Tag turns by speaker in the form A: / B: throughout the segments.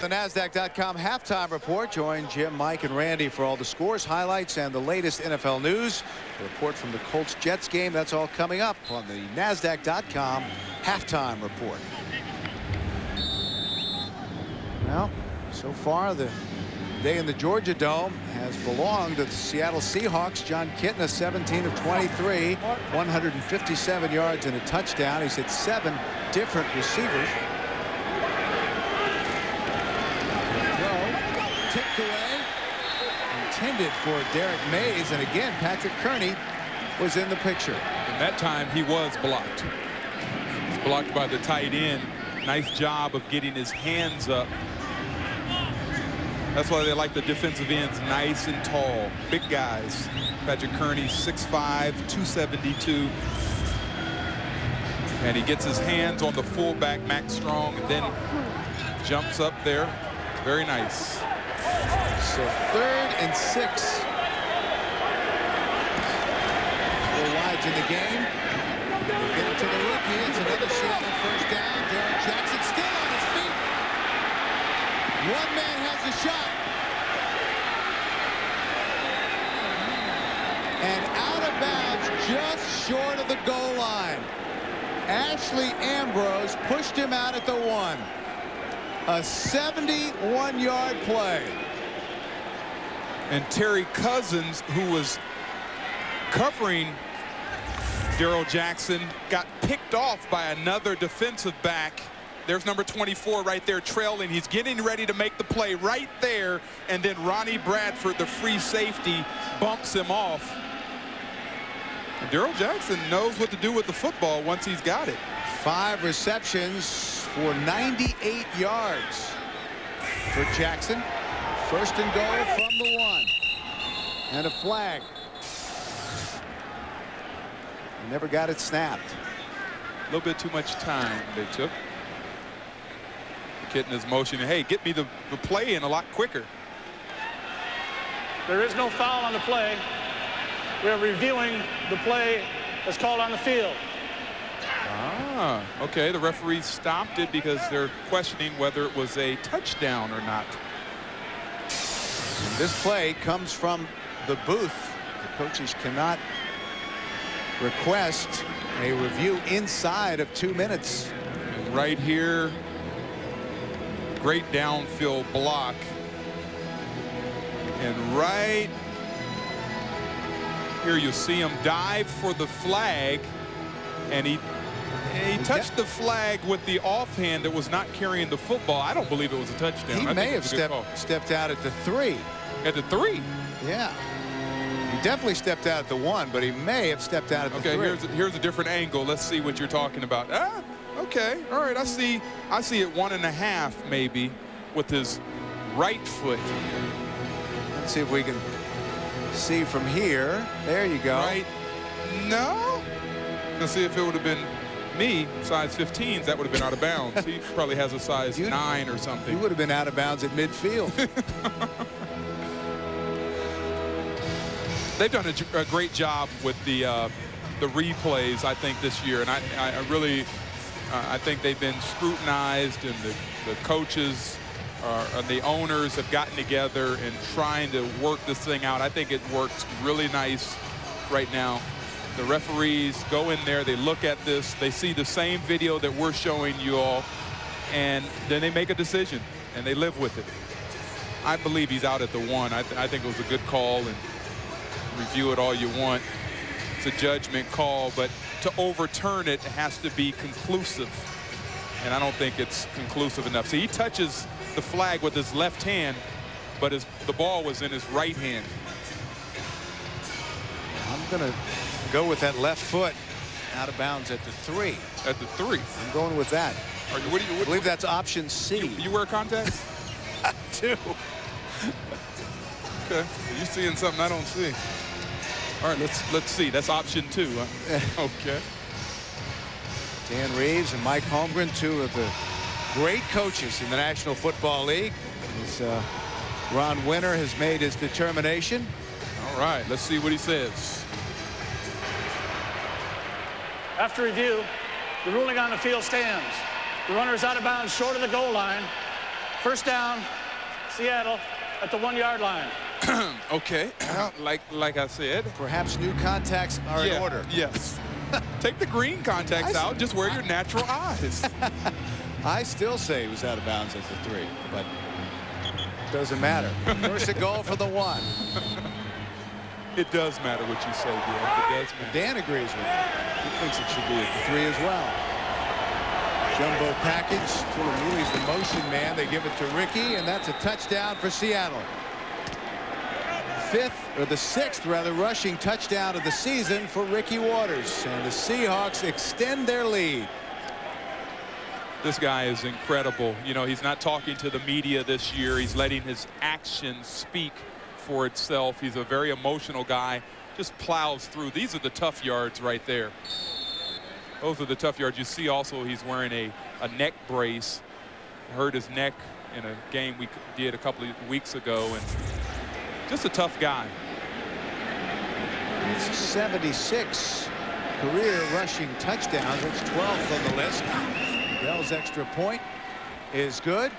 A: The NASDAQ.com halftime report. Join Jim, Mike, and Randy for all the scores, highlights, and the latest NFL news. A report from the Colts-Jets game. That's all coming up on the NASDAQ.com halftime report. Well, so far the day in the Georgia Dome has belonged to the Seattle Seahawks. John Kitna, 17 of 23, 157 yards and a touchdown. He's hit 7 different receivers. Tipped away, intended for Derek Mays, and again Patrick Kearney was in the picture.
B: And that time he was blocked. He's blocked by the tight end. Nice job of getting his hands up. That's why they like the defensive ends, nice and tall, big guys. Patrick Kearney, 6'5", 272. And he gets his hands on the fullback, Max Strong, and then jumps up there. Very nice.
A: So 3rd and 6. 4 wides in the game. They get it to the rookie. It's another Seattle first down. Darrell Jackson still on his feet. One man has a shot. And out of bounds just short of the goal line. Ashley Ambrose pushed him out at the 1. A 71-yard play.
B: And Terry Cousins, who was covering Darrell Jackson, got picked off by another defensive back. There's number 24 right there trailing. He's getting ready to make the play right there. And then Ronnie Bradford, the free safety, bumps him off. And Darrell Jackson knows what to do with the football once he's got it.
A: 5 receptions for 98 yards for Jackson. First and goal from the 1. And a flag. Never got it snapped.
B: A little bit too much time they took. Kitna's motioning, hey, get me the play in a lot quicker.
C: There is no foul on the play. We are reviewing the play that's called on the field.
B: Ah, okay. The referees stopped it because they're questioning whether it was a touchdown or not.
A: And this play comes from the booth. The coaches cannot request a review inside of 2 minutes.
B: Right here, great downfield block. And right here you see him dive for the flag, and he touched the flag with the offhand that was not carrying the football. I don't believe it was a touchdown.
A: He may have stepped out at the 3.
B: At the 3?
A: Yeah. He definitely stepped out at the 1, but he may have stepped out at the 3.
B: Okay, here's a different angle. Let's see what you're talking about. Ah, okay. All right, I see it 1.5 maybe with his right foot.
A: Let's see if we can see from here. There you go.
B: Right. No. Let's see if it would have been me, size 15s, that would have been out of bounds. He probably has a size 9 or something.
A: He would have been out of bounds at midfield.
B: They've done a great job with the replays, I think, this year, and I really I think they've been scrutinized, and the coaches and the owners have gotten together and trying to work this thing out. I think it works really nice right now. The referees go in there, they look at this, they see the same video that we're showing you all, and then they make a decision, and they live with it. I believe he's out at the 1. I think it was a good call, and review it all you want. It's a judgment call, but to overturn it, it has to be conclusive, and I don't think it's conclusive enough. See, he touches the flag with his left hand, but the ball was in his right hand.
A: I'm going to go with that left foot out of bounds at the 3.
B: At the 3.
A: I'm going with that.
B: I
A: believe that's option C.
B: You wear contacts?
A: I do.
B: Okay, you're seeing something I don't see. All right, let's see. That's option 2. Huh? Okay.
A: Dan Reeves and Mike Holmgren, 2 of the great coaches in the National Football League. As Ron Winter has made his determination.
B: All right, let's see what he says.
C: After review, the ruling on the field stands. The runner is out of bounds short of the goal line. First down, Seattle at the 1-yard line.
B: Okay, like I said.
A: Perhaps new contacts are in order.
B: Yes. Take the green contacts out. Just wear your natural eyes.
A: I still say he was out of bounds at the 3, but doesn't matter. First and goal for the 1.
B: It does matter what you say, Dan. It does matter.
A: Dan agrees with me. He thinks it should be at the 3 as well. Jumbo package. Tuileries the motion man. They give it to Ricky, and that's a touchdown for Seattle. The sixth rushing touchdown of the season for Ricky Waters, and the Seahawks extend their lead.
B: This guy is incredible. You know, he's not talking to the media this year. He's letting his actions speak for itself. He's a very emotional guy. Just plows through. These are the tough yards right there. Those are the tough yards. You see also he's wearing a neck brace. Hurt his neck in a game we did a couple of weeks ago, and just a tough guy.
A: It's 76 career rushing touchdowns. It's 12th on the list. Bell's extra point is good.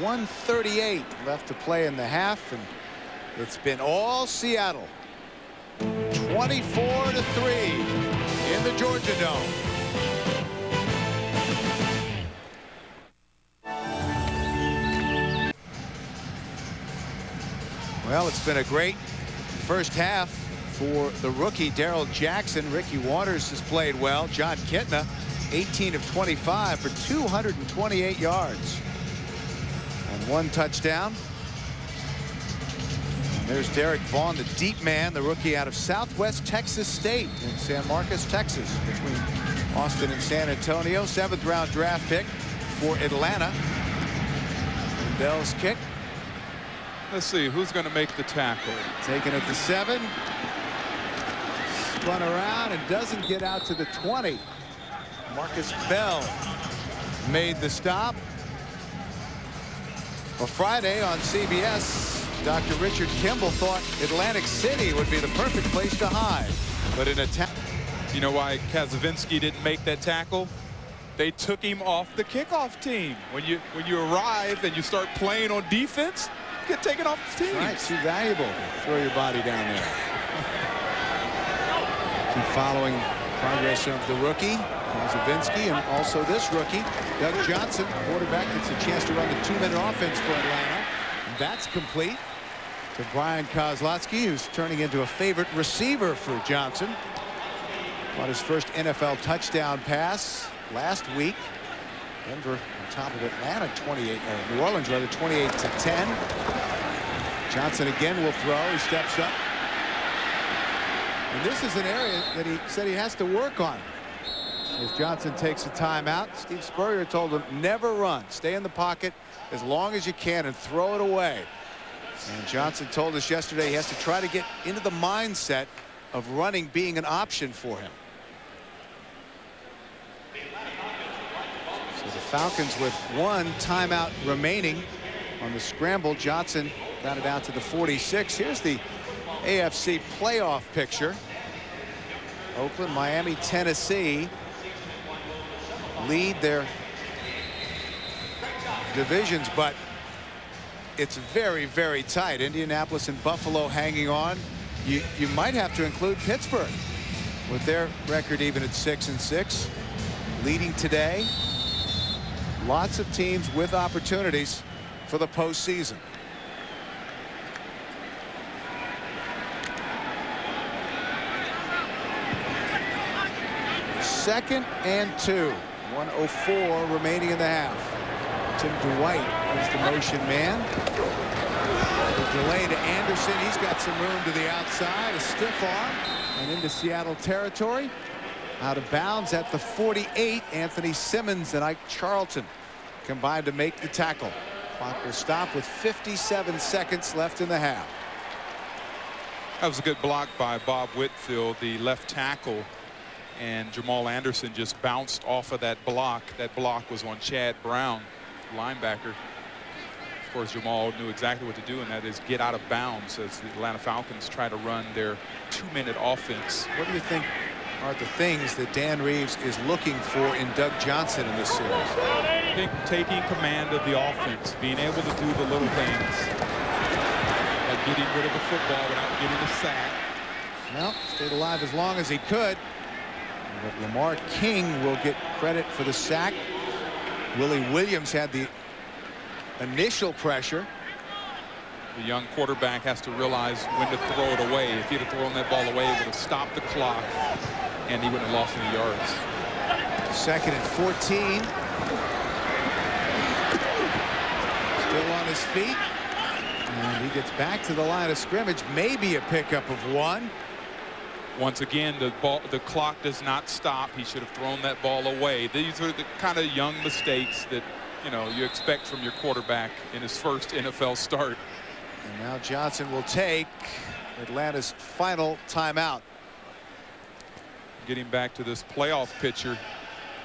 A: 1:38 left to play in the half, and it's been all Seattle. 24-3 in the Georgia Dome. Well, it's been a great first half for the rookie Darrell Jackson. Ricky Waters has played well. John Kitna, 18 of 25 for 228 yards and 1 touchdown. And there's Derek Vaughn, the deep man, the rookie out of Southwest Texas State in San Marcos, Texas, between Austin and San Antonio. 7th round draft pick for Atlanta. And Bell's kick.
B: Let's see who's going to make the tackle.
A: Taken at the 7. Spun around and doesn't get out to the 20. Marcus Bell made the stop. Well, Friday on CBS, Dr. Richard Kimball thought Atlantic City would be the perfect place to hide. But in attack.
B: You know why Kazavinsky didn't make that tackle? They took him off the kickoff team. When you arrive and you start playing on defense, you get taken off the team.
A: Right, too valuable. Throw your body down there. Keep following progress of the rookie, Kazavinsky, and also this rookie, Doug Johnson, quarterback, gets a chance to run the 2-minute offense for Atlanta. And that's complete to Brian Kozlowski, who's turning into a favorite receiver for Johnson. Caught his first NFL touchdown pass last week. Denver on top of Atlanta, New Orleans rather, 28-10. Johnson again will throw. He steps up. And this is an area that he said he has to work on. As Johnson takes a timeout, Steve Spurrier told him never run. Stay in the pocket as long as you can and throw it away. And Johnson told us yesterday he has to try to get into the mindset of running being an option for him. So the Falcons with 1 timeout remaining on the scramble. Johnson got it out to the 46. Here's the AFC playoff picture. Oakland, Miami, Tennessee lead their divisions, but it's very, very tight. Indianapolis and Buffalo hanging on. You might have to include Pittsburgh with their record even at 6-6, leading today. Lots of teams with opportunities for the postseason. Second and 2. 1:04 remaining in the half. Tim Dwight is the motion man. The delay to Anderson. He's got some room to the outside. A stiff arm and into Seattle territory. Out of bounds at the 48. Anthony Simmons and Ike Charlton combined to make the tackle. Clock will stop with 57 seconds left in the half.
B: That was a good block by Bob Whitfield, the left tackle. And Jamal Anderson just bounced off of that block. That block was on Chad Brown, linebacker. Of course, Jamal knew exactly what to do, and that is get out of bounds as the Atlanta Falcons try to run their 2-minute offense.
A: What do you think are the things that Dan Reeves is looking for in Doug Johnson in this series?
B: I think taking command of the offense, being able to do the little things, like getting rid of the football without getting a sack.
A: Well, stayed alive as long as he could. But Lamar King will get credit for the sack. Willie Williams had the initial pressure.
B: The young quarterback has to realize when to throw it away. If he'd have thrown that ball away, it would have stopped the clock, and he wouldn't have lost any yards.
A: 2nd and 14. Still on his feet. And he gets back to the line of scrimmage. Maybe a pickup of 1.
B: Once again, the clock does not stop. He should have thrown that ball away. These are the kind of young mistakes that, you know, you expect from your quarterback in his first NFL start.
A: And now Johnson will take Atlanta's final timeout.
B: Getting back to this playoff picture,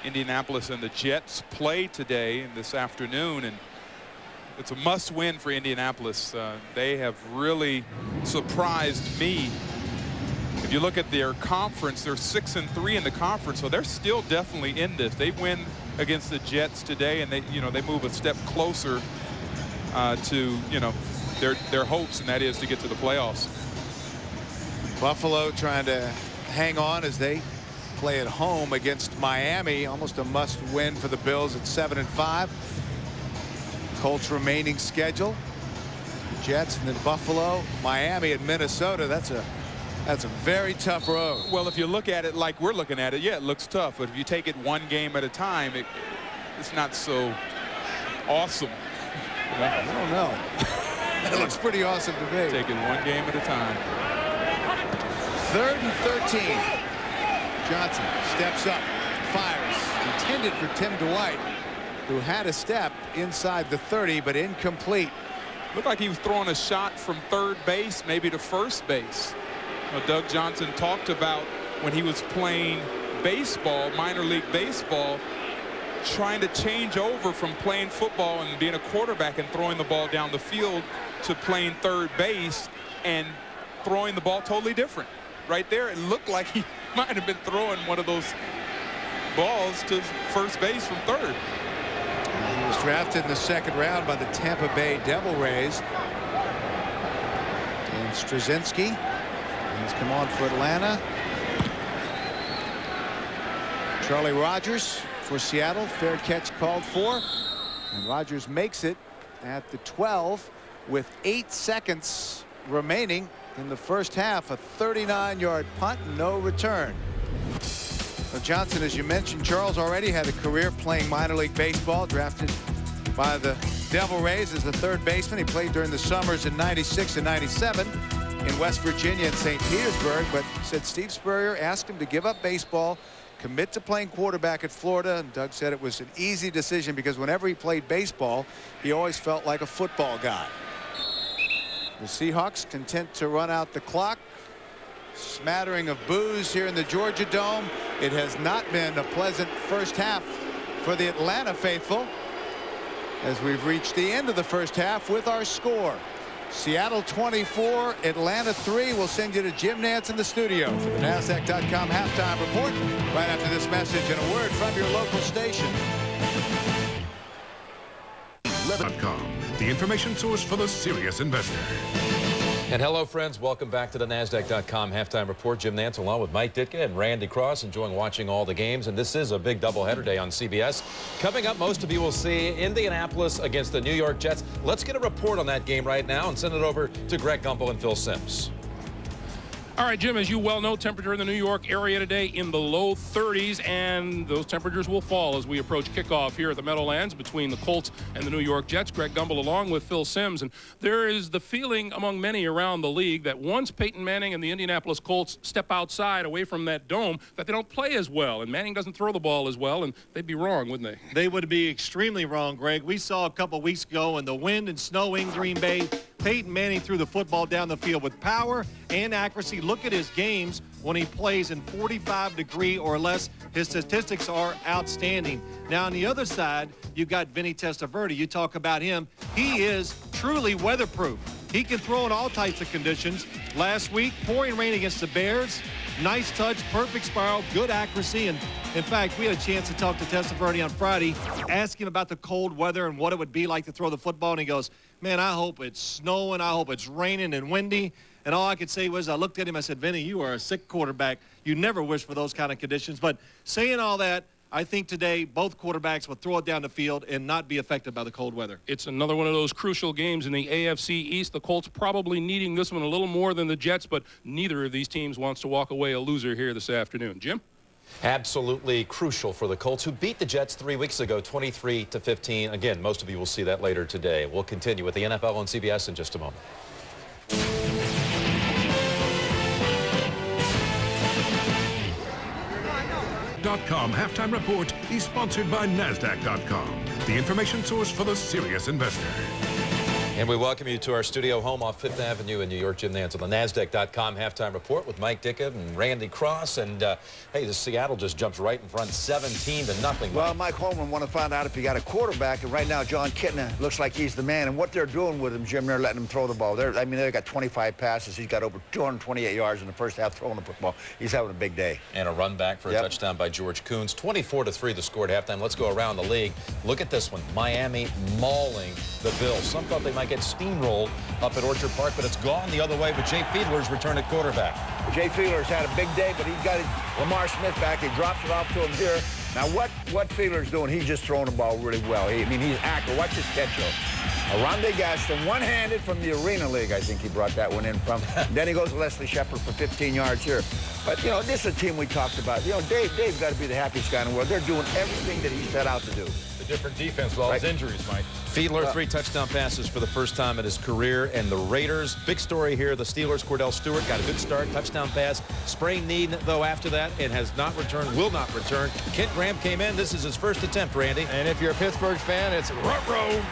B: Indianapolis and the Jets play today and this afternoon, and it's a must-win for Indianapolis. They have really surprised me. If you look at their conference, they're 6-3 in the conference, so they're still definitely in this. They win against the Jets today, and they move a step closer to their hopes, and that is to get to the playoffs.
A: Buffalo trying to hang on as they play at home against Miami. Almost a must-win for the Bills at 7-5. Colts remaining schedule: Jets and then Buffalo, Miami, and Minnesota. That's a very tough road.
B: Well, if you look at it like we're looking at it, yeah, it looks tough. But if you take it one game at a time, it's not so awesome.
A: I don't know. It looks pretty awesome to me.
B: Take it one game at a time.
A: 3rd and 13. Johnson steps up, fires, intended for Tim Dwight, who had a step inside the 30, but incomplete.
B: Looked like he was throwing a shot from third base, maybe to first base. Doug Johnson talked about when he was playing baseball, minor league baseball, trying to change over from playing football and being a quarterback and throwing the ball down the field to playing third base and throwing the ball totally different. Right there, it looked like he might have been throwing one of those balls to first base from third.
A: He was drafted in the 2nd round by the Tampa Bay Devil Rays. And Straczynski has come on for Atlanta. Charlie Rogers for Seattle. Fair catch called for. And Rogers makes it at the 12 with 8 seconds remaining in the first half. A 39-yard punt, no return. So Johnson, as you mentioned, Charles already had a career playing minor league baseball, drafted by the Devil Rays as the 3rd baseman. He played during the summers in '96 and '97 in West Virginia and St. Petersburg, but said Steve Spurrier asked him to give up baseball, commit to playing quarterback at Florida, and Doug said it was an easy decision because whenever he played baseball, he always felt like a football guy. The Seahawks content to run out the clock. Smattering of boos here in the Georgia Dome. It has not been a pleasant first half for the Atlanta faithful, as we've reached the end of the first half with our score. Seattle 24, Atlanta 3. We'll send you to Jim Nantz in the studio for the NASDAQ.com halftime report right after this message and a word from your local station.
D: .com, the information source for the serious investor.
E: And hello, friends. Welcome back to the NASDAQ.com halftime report. Jim Nantz along with Mike Ditka and Randy Cross, enjoying watching all the games. And this is a big doubleheader day on CBS. Coming up, most of you will see Indianapolis against the New York Jets. Let's get a report on that game right now and send it over to Greg Gumbel and Phil Simms.
F: All right, Jim, as you well know, temperature in the New York area today in the low 30s, and those temperatures will fall as we approach kickoff here at the Meadowlands between the Colts and the New York Jets. Greg Gumbel along with Phil Simms. And there is the feeling among many around the league that once Peyton Manning and the Indianapolis Colts step outside away from that dome, that they don't play as well. And Manning doesn't throw the ball as well, and they'd be wrong, wouldn't they?
G: They would be extremely wrong, Greg. We saw a couple weeks ago in the wind and snow in Green Bay, Peyton Manning threw the football down the field with power and accuracy. Look at his games when he plays in 45-degree or less. His statistics are outstanding. Now, on the other side, you've got Vinny Testaverde. You talk about him. He is truly weatherproof. He can throw in all types of conditions. Last week, pouring rain against the Bears. Nice touch, perfect spiral, good accuracy, and In fact, we had a chance to talk to Testaverde on Friday, ask him about the cold weather and what it would be like to throw the football, and he goes, man, I hope it's snowing, I hope it's raining and windy. And all I could say was, I looked at him, I said, Vinny, you are a sick quarterback. You never wish for those kind of conditions. But saying all that, I think today both quarterbacks will throw it down the field and not be affected by the cold weather.
F: It's another one of those crucial games in the AFC East. The Colts probably needing this one a little more than the Jets, but neither of these teams wants to walk away a loser here this afternoon. Jim?
E: Absolutely crucial for the Colts, who beat the Jets 3 weeks ago, 23-15. Again, most of you will see that later today. We'll continue with the NFL on CBS in just a moment.
D: .com halftime report is sponsored by NASDAQ.com, the information source for the serious investor.
E: And we welcome you to our studio home off Fifth Avenue in New York. Jim Nantz on the NASDAQ.com halftime report with Mike Ditka and Randy Cross. And, hey, the Seattle just jumps right in front, 17-0.
H: Well, Mike Holman want to find out if he got a quarterback. And right now, John Kitna looks like he's the man. And what they're doing with him, Jim, they're letting him throw the ball. I mean, they got 25 passes. He's got over 228 yards in the first half throwing the football. He's having a big day.
E: And a run back for a touchdown by George Coons. 24-3 the score at halftime. Let's go around the league. Look at this one. Miami mauling the Bills. Some thought they might get steamrolled up at Orchard Park, but it's gone the other way with Jay Fiedler's return at quarterback.
H: Jay Fiedler's had a big day, but he's got Lamar Smith back. He drops it off to him here. Now, what Fiedler's doing, he's just throwing the ball really well. I mean, he's accurate. Watch his catch, though. Aronde Gaston, one-handed from the Arena League, I think he brought that one in from. Then he goes to Leslie Shepard for 15 yards here. But, you know, this is a team we talked about. You know, Dave's got to be the happiest guy in the world. They're doing everything that he set out to do.
I: A different defense with all his injuries, Mike.
E: Fiedler, 3 touchdown passes for the first time in his career. And the Raiders, big story here. The Steelers, Cordell Stewart, got a good start, touchdown pass. Sprained knee, though, after that, and has not returned, will not return. Kent Graham came in. This is his first attempt, Randy.
I: And if you're a Pittsburgh fan, it's ruh-roh.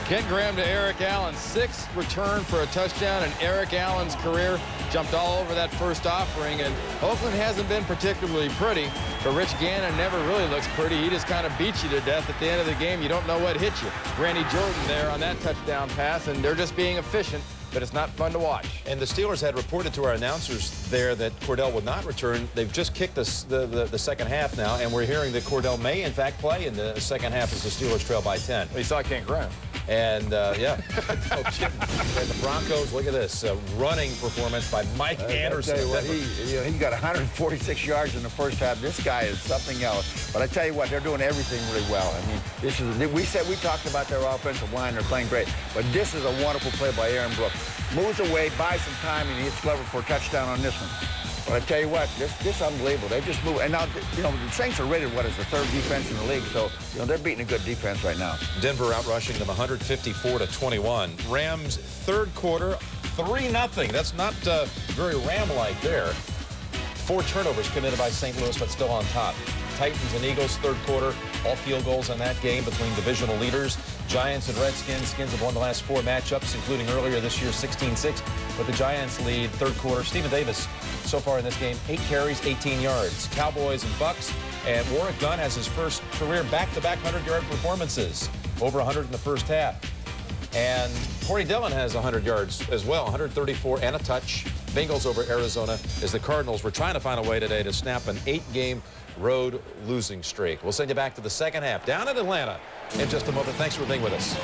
I: Kent Graham to Eric Allen. 6th return for a touchdown, and Eric Allen's career jumped all over that first offering. And Oakland hasn't been particularly pretty, but Rich Gannon never really looks pretty. He just kind of beats you to death at the end of the game. You don't know what hit you. Randy Jordan there on that touchdown pass, and they're just being efficient, but it's not fun to watch.
E: And the Steelers had reported to our announcers there that Cordell would not return. They've just kicked the second half now, and we're hearing that Cordell may, in fact, play in the second half as the Steelers trail by 10.
I: Well, you saw Kent Graham.
E: And, yeah. And the Broncos, look at this. Running performance by Mike Anderson.
H: I tell you what, he got 146 yards in the first half. This guy is something else. But I tell you what, they're doing everything really well. I mean, we talked about their offensive line. They're playing great. But this is a wonderful play by Aaron Brooks. Moves away, buys some time, and he hits clever for a touchdown on this one. But I tell you what, this is unbelievable. They just move. And now, you know, the Saints are rated, what is the 3rd defense in the league. So, you know, they're beating a good defense right now.
E: Denver outrushing them 154-21. Rams, 3rd quarter, 3-0. That's not very Ram-like there. 4 turnovers committed by St. Louis, but still on top. Titans and Eagles, 3rd quarter, all field goals in that game between divisional leaders. Giants and Redskins. Skins have won the last 4 matchups, including earlier this year, 16-6. But the Giants lead 3rd quarter. Stephen Davis, so far in this game, 8 carries, 18 yards. Cowboys and Bucks. And Warwick Dunn has his first career back-to-back 100-yard performances, over 100 in the first half. And Corey Dillon has 100 yards as well, 134 and a touch. Bengals over Arizona as the Cardinals were trying to find a way today to snap an 8-game road losing streak. We'll send you back to the second half down in Atlanta in just a moment. Thanks for being with us.